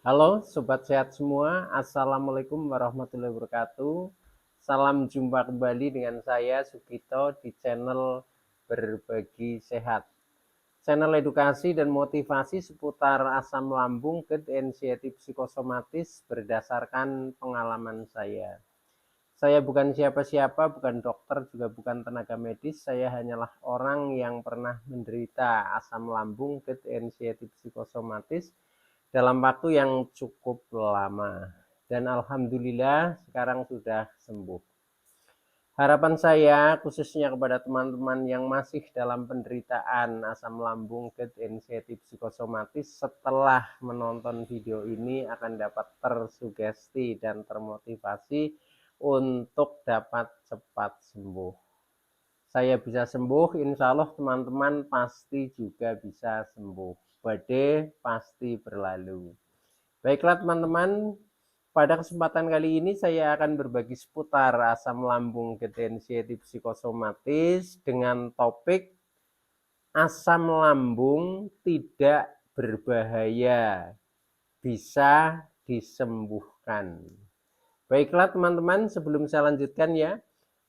Halo Sobat Sehat semua, Assalamualaikum warahmatullahi wabarakatuh. Salam jumpa kembali dengan saya Sugito di channel Berbagi Sehat. Channel edukasi dan motivasi seputar asam lambung, GERD, anxiety psikosomatis berdasarkan pengalaman saya. Saya bukan siapa-siapa, bukan dokter, juga bukan tenaga medis. Saya hanyalah orang yang pernah menderita asam lambung, GERD, anxiety psikosomatis dalam waktu yang cukup lama. Dan alhamdulillah sekarang sudah sembuh. Harapan saya khususnya kepada teman-teman yang masih dalam penderitaan asam lambung, GERD, anxiety psikosomatis setelah menonton video ini akan dapat tersugesti dan termotivasi untuk dapat cepat sembuh. Saya bisa sembuh, insya Allah teman-teman pasti juga bisa sembuh. Badai pasti berlalu. Baiklah teman-teman, pada kesempatan kali ini saya akan berbagi seputar asam lambung, anxiety psikosomatis dengan topik asam lambung tidak berbahaya, bisa disembuhkan. Baiklah teman-teman, sebelum saya lanjutkan ya,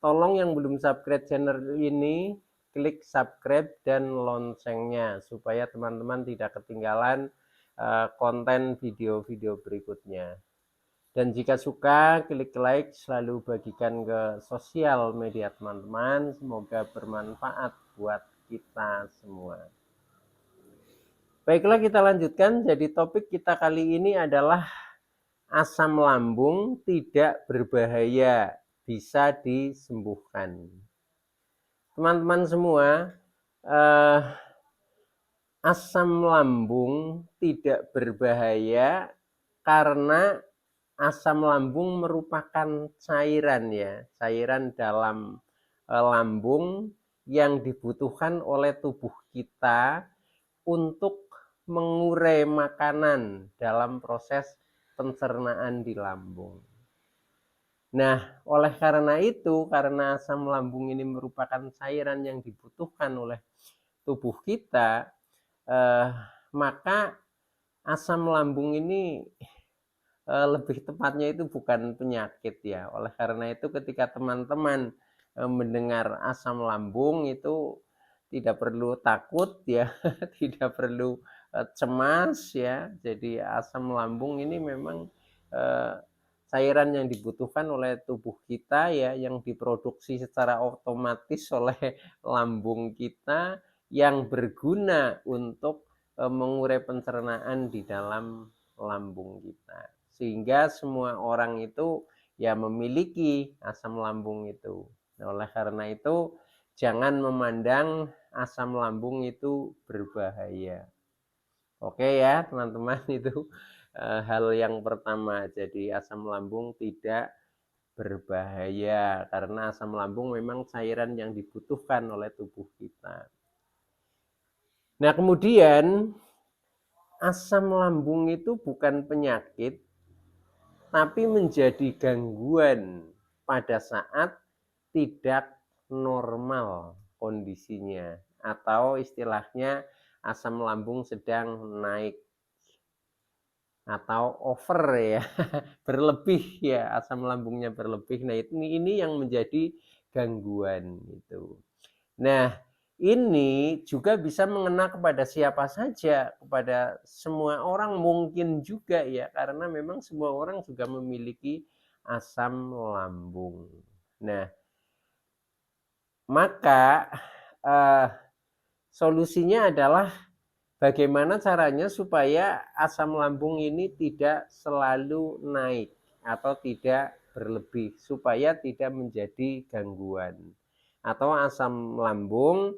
tolong yang belum subscribe channel ini, klik subscribe dan loncengnya supaya teman-teman tidak ketinggalan konten video-video berikutnya. Dan jika suka, klik like, selalu bagikan ke sosial media teman-teman. Semoga bermanfaat buat kita semua. Baiklah kita lanjutkan. Jadi topik kita kali ini adalah asam lambung tidak berbahaya, bisa disembuhkan. Teman-teman semua, eh, asam lambung tidak berbahaya karena asam lambung merupakan cairan ya, cairan dalam lambung yang dibutuhkan oleh tubuh kita untuk mengurai makanan dalam proses pencernaan di lambung. Nah, oleh karena itu, karena asam lambung ini merupakan cairan yang dibutuhkan oleh tubuh kita, eh, maka asam lambung ini lebih tepatnya itu bukan penyakit ya. Oleh karena itu ketika teman-teman mendengar asam lambung itu tidak perlu takut ya, tidak perlu cemas ya. Jadi asam lambung ini memang eh, cairan yang dibutuhkan oleh tubuh kita ya, yang diproduksi secara otomatis oleh lambung kita yang berguna untuk mengurai pencernaan di dalam lambung kita. Sehingga semua orang itu ya memiliki asam lambung itu. Nah, oleh karena itu jangan memandang asam lambung itu berbahaya. Oke ya teman-teman, itu hal yang pertama. Jadi asam lambung tidak berbahaya karena asam lambung memang cairan yang dibutuhkan oleh tubuh kita. Nah kemudian asam lambung itu bukan penyakit tapi menjadi gangguan pada saat tidak normal kondisinya atau istilahnya asam lambung sedang naik atau over ya, berlebih ya, asam lambungnya berlebih. Nah, ini yang menjadi gangguan itu. Nah, ini juga bisa mengena kepada siapa saja, kepada semua orang mungkin juga ya, karena memang semua orang juga memiliki asam lambung. Nah, maka eh, solusinya adalah bagaimana caranya supaya asam lambung ini tidak selalu naik atau tidak berlebih, supaya tidak menjadi gangguan. Atau asam lambung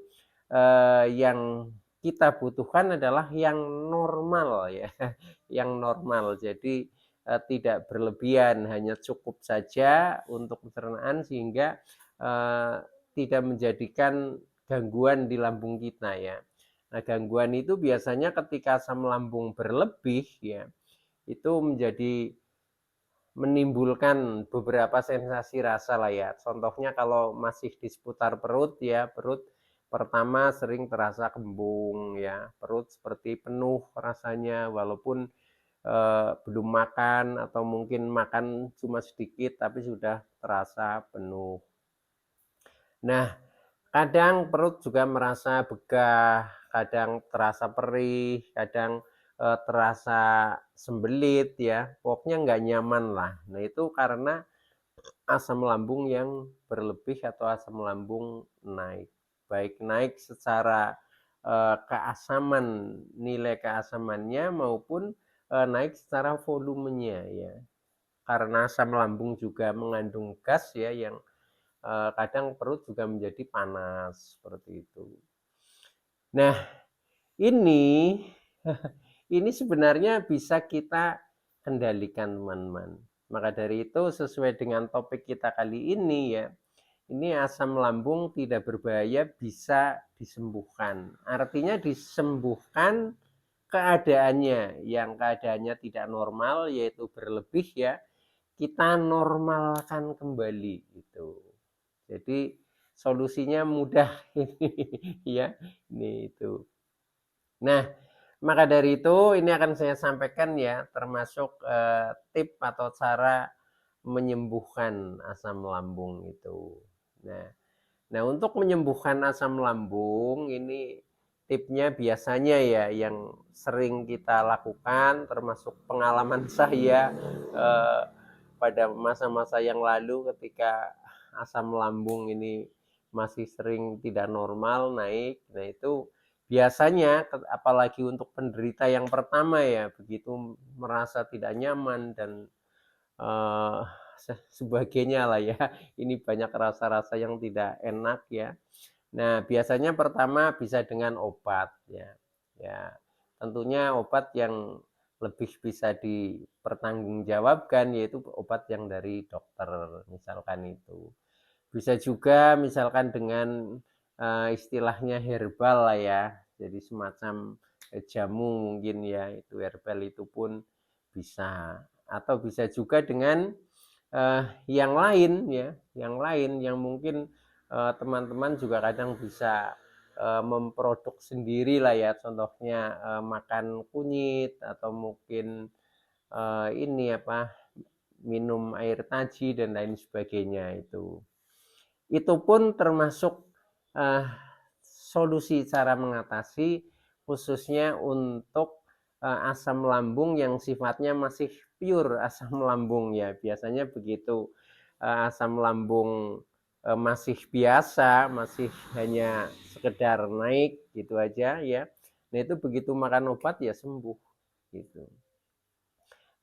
yang kita butuhkan adalah yang normal ya, yang normal. Jadi tidak berlebihan, hanya cukup saja untuk pencernaan sehingga eh, tidak menjadikan gangguan di lambung kita ya. Nah, gangguan itu biasanya ketika asam lambung berlebih ya, itu menjadi menimbulkan beberapa sensasi rasa lah ya. Contohnya kalau masih di seputar perut ya, perut pertama sering terasa kembung ya, perut seperti penuh rasanya walaupun belum makan atau mungkin makan cuma sedikit tapi sudah terasa penuh. Nah, kadang perut juga merasa begah, kadang terasa perih, kadang terasa sembelit ya, pokoknya nggak nyaman lah. Nah itu karena asam lambung yang berlebih atau asam lambung naik. Baik naik secara keasaman, nilai keasamannya maupun naik secara volumenya ya. Karena asam lambung juga mengandung gas ya yang kadang perut juga menjadi panas seperti itu. Nah, ini ini sebenarnya bisa kita kendalikan teman-teman. Maka dari itu sesuai dengan topik kita kali ini ya, ini asam lambung tidak berbahaya bisa disembuhkan. Artinya disembuhkan keadaannya, yang keadaannya tidak normal yaitu berlebih ya, kita normalkan kembali gitu. Jadi solusinya mudah ini ya, ini itu. Nah, maka dari itu ini akan saya sampaikan ya, termasuk tip atau cara menyembuhkan asam lambung itu. Nah, untuk menyembuhkan asam lambung ini tipnya biasanya ya yang sering kita lakukan, termasuk pengalaman saya pada masa-masa yang lalu ketika asam lambung ini masih sering tidak normal naik. Nah itu biasanya apalagi untuk penderita yang pertama ya, begitu merasa tidak nyaman dan eh, sebagainya lah ya. Ini banyak rasa-rasa yang tidak enak ya. Nah, biasanya pertama bisa dengan obat ya. Ya, tentunya obat yang lebih bisa dipertanggungjawabkan yaitu obat yang dari dokter misalkan itu. Bisa juga misalkan dengan istilahnya herbal lah ya. Jadi semacam jamu mungkin ya, itu herbal itu pun bisa. Atau bisa juga dengan yang lain ya, yang mungkin teman-teman juga kadang bisa memproduk sendiri lah ya, contohnya makan kunyit atau mungkin ini apa, minum air taji dan lain sebagainya itu pun termasuk uh, solusi cara mengatasi khususnya untuk asam lambung yang sifatnya masih pure asam lambung ya. Biasanya begitu asam lambung masih biasa, masih hanya sekedar naik gitu aja ya. Nah itu begitu makan obat ya sembuh gitu.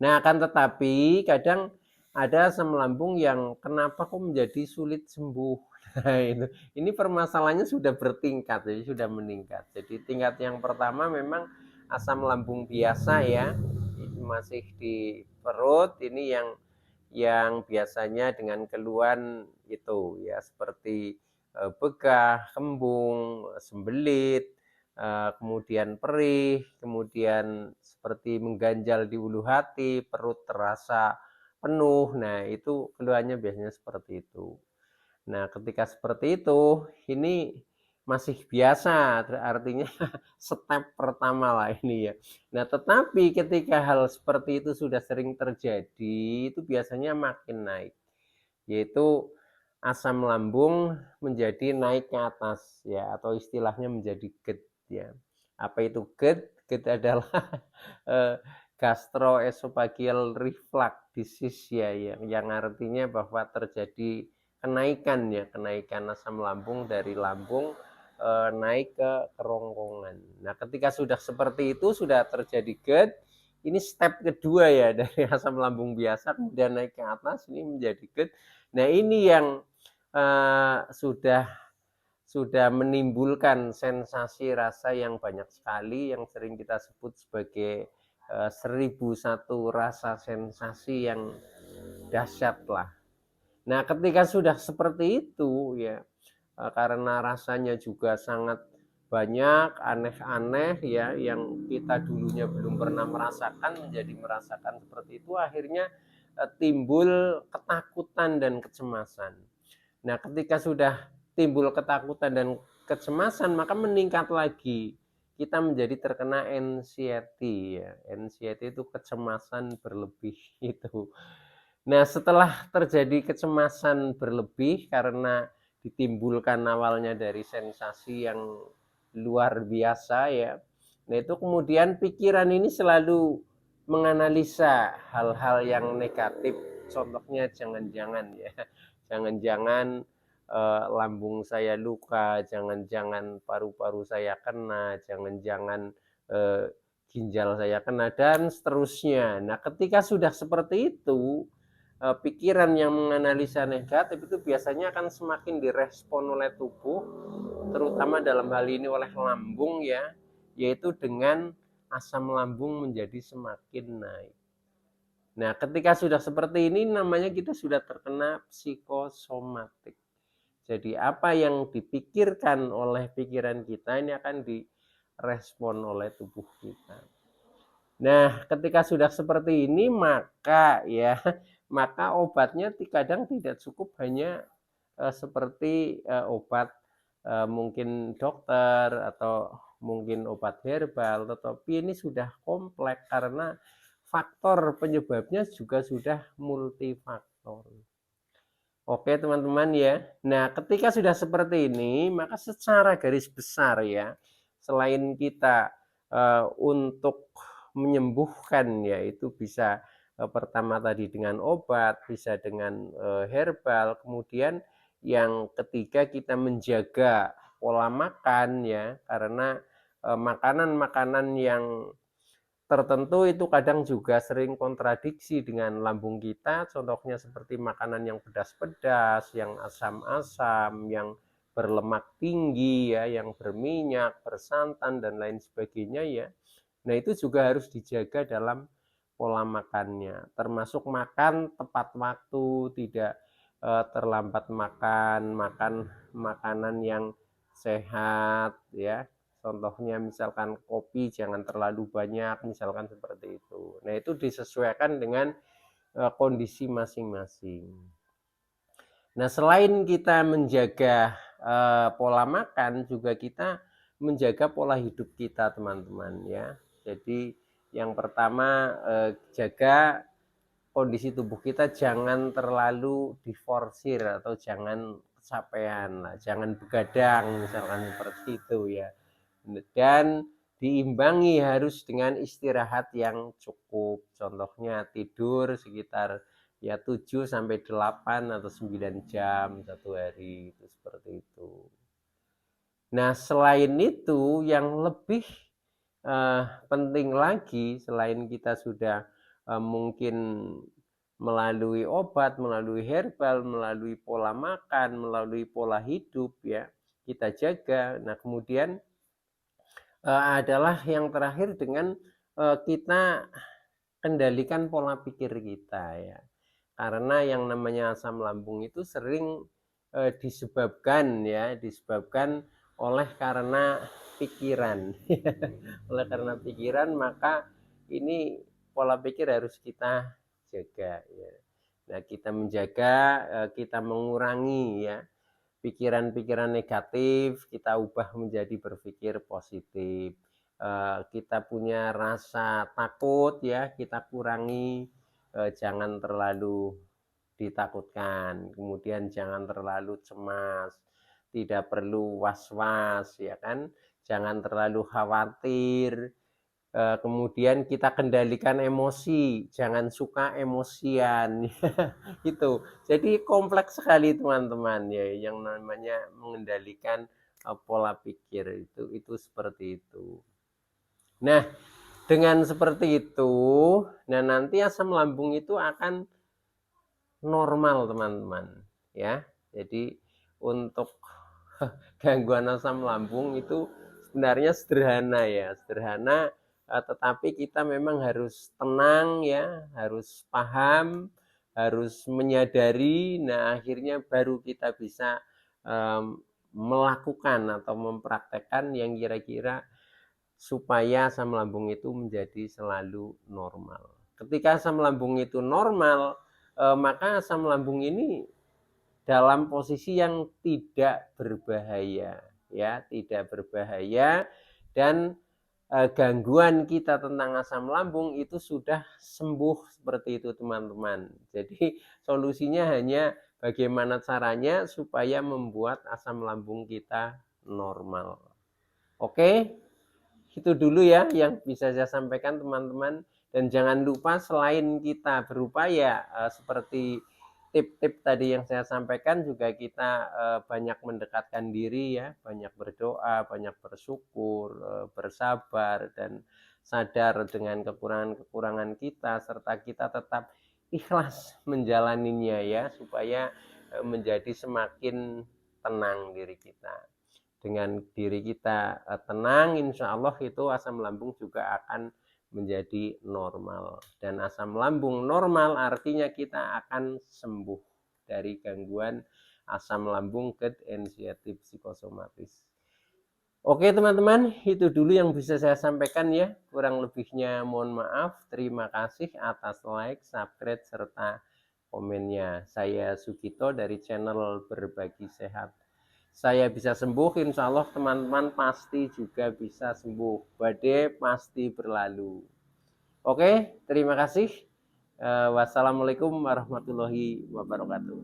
Nah akan tetapi kadang ada asam lambung yang kenapa kok menjadi sulit sembuh. Nah itu, ini permasalahannya sudah bertingkat, jadi sudah meningkat. Jadi tingkat yang pertama memang asam lambung biasa ya, masih di perut, ini yang biasanya dengan keluhan itu ya seperti begah, kembung, sembelit, kemudian perih, kemudian seperti mengganjal di ulu hati, perut terasa penuh. Nah, itu keluhannya biasanya seperti itu. Nah, ketika seperti itu, ini masih biasa, artinya step pertama lah ini ya. Nah, tetapi ketika hal seperti itu sudah sering terjadi, itu biasanya makin naik, yaitu asam lambung menjadi naik ke atas ya, atau istilahnya menjadi GERD ya. Apa itu GERD? GERD adalah gastroesophageal reflux disease ya, yang artinya bahwa terjadi kenaikan asam lambung dari lambung naik ke kerongkongan. Nah, ketika sudah seperti itu, sudah terjadi GERD, ini step kedua ya dari asam lambung biasa kemudian naik ke atas ini menjadi GERD. Nah, ini yang sudah menimbulkan sensasi rasa yang banyak sekali yang sering kita sebut sebagai 1001 rasa sensasi yang dahsyat lah. Nah, ketika sudah seperti itu ya, karena rasanya juga sangat banyak aneh-aneh ya yang kita dulunya belum pernah merasakan menjadi merasakan seperti itu, akhirnya timbul ketakutan dan kecemasan. Nah, ketika sudah timbul ketakutan dan kecemasan, maka meningkat lagi. kita menjadi terkena anxiety ya. Anxiety itu kecemasan berlebih itu. Nah, setelah terjadi kecemasan berlebih karena ditimbulkan awalnya dari sensasi yang luar biasa ya. Nah, itu kemudian pikiran ini selalu menganalisa hal-hal yang negatif. Contohnya jangan-jangan ya. Jangan-jangan lambung saya luka, jangan-jangan paru-paru saya kena, jangan-jangan ginjal saya kena dan seterusnya. Nah, ketika sudah seperti itu, pikiran yang menganalisa negatif itu biasanya akan semakin direspon oleh tubuh, terutama dalam hal ini oleh lambung ya, yaitu dengan asam lambung menjadi semakin naik. Nah, ketika sudah seperti ini namanya kita sudah terkena psikosomatik. Jadi apa yang dipikirkan oleh pikiran kita ini akan direspon oleh tubuh kita. Nah, ketika sudah seperti ini maka ya, maka obatnya kadang tidak cukup hanya seperti obat mungkin dokter atau mungkin obat herbal, tetapi ini sudah kompleks karena faktor penyebabnya juga sudah multifaktor. Oke teman-teman ya. Nah, ketika sudah seperti ini, maka secara garis besar ya, selain kita untuk menyembuhkan ya itu bisa pertama tadi dengan obat, bisa dengan herbal, kemudian yang ketiga kita menjaga pola makan ya, karena makanan-makanan yang tertentu itu kadang juga sering kontradiksi dengan lambung kita, contohnya seperti makanan yang pedas-pedas, yang asam-asam, yang berlemak tinggi ya, yang berminyak, bersantan dan lain sebagainya ya. Nah, itu juga harus dijaga dalam pola makannya, termasuk makan tepat waktu, tidak terlambat makan, makan makanan yang sehat ya. Contohnya misalkan kopi jangan terlalu banyak, misalkan seperti itu. Nah, itu disesuaikan dengan kondisi masing-masing. Nah, selain kita menjaga pola makan, juga kita menjaga pola hidup kita, teman-teman ya. Jadi yang pertama jaga kondisi tubuh kita jangan terlalu diforsir atau jangan kecapean lah, jangan begadang misalkan seperti itu ya. Dan diimbangi harus dengan istirahat yang cukup. Contohnya tidur sekitar ya 7 sampai 8 atau 9 jam satu hari itu seperti itu. Nah, selain itu yang lebih penting lagi selain kita sudah mungkin melalui obat, melalui herbal, melalui pola makan, melalui pola hidup ya kita jaga. Nah, kemudian adalah yang terakhir dengan kita kendalikan pola pikir kita ya. Karena yang namanya asam lambung itu sering disebabkan oleh karena pikiran. Oleh karena pikiran maka ini pola pikir harus kita jaga ya. Nah, kita menjaga, kita mengurangi ya pikiran-pikiran negatif, kita ubah menjadi berpikir positif. Kita punya rasa takut ya, kita kurangi, jangan terlalu ditakutkan, kemudian jangan terlalu cemas, tidak perlu was-was ya kan, jangan terlalu khawatir, kemudian kita kendalikan emosi, jangan suka emosian gitu. Jadi kompleks sekali teman-teman ya yang namanya mengendalikan pola pikir itu seperti itu. Nah, dengan seperti itu, nah nanti asam lambung itu akan normal teman-teman ya. Jadi untuk gangguan asam lambung itu sebenarnya sederhana ya, sederhana tetapi kita memang harus tenang ya, harus paham, harus menyadari, nah akhirnya baru kita bisa melakukan atau mempraktekkan yang kira-kira supaya asam lambung itu menjadi selalu normal. Ketika asam lambung itu normal, maka asam lambung ini dalam posisi yang tidak berbahaya ya, tidak berbahaya dan gangguan kita tentang asam lambung itu sudah sembuh seperti itu teman-teman. Jadi solusinya hanya bagaimana caranya supaya membuat asam lambung kita normal. Oke, itu dulu ya yang bisa saya sampaikan teman-teman. Dan jangan lupa selain kita berupaya seperti tip-tip tadi yang saya sampaikan, juga kita banyak mendekatkan diri ya, banyak berdoa, banyak bersyukur, bersabar, dan sadar dengan kekurangan-kekurangan kita, serta kita tetap ikhlas menjalaninya ya, supaya menjadi semakin tenang diri kita. Dengan diri kita tenang, insya Allah itu asam lambung juga akan menjadi normal. Dan asam lambung normal artinya kita akan sembuh dari gangguan asam lambung ketensiatif psikosomatis. Oke teman-teman, itu dulu yang bisa saya sampaikan ya. Kurang lebihnya mohon maaf. Terima kasih atas like, subscribe, serta komennya. Saya Sugito dari channel Berbagi Sehat. Saya bisa sembuh, insya Allah teman-teman pasti juga bisa sembuh. Badai pasti berlalu. Oke, terima kasih. Wassalamualaikum warahmatullahi wabarakatuh.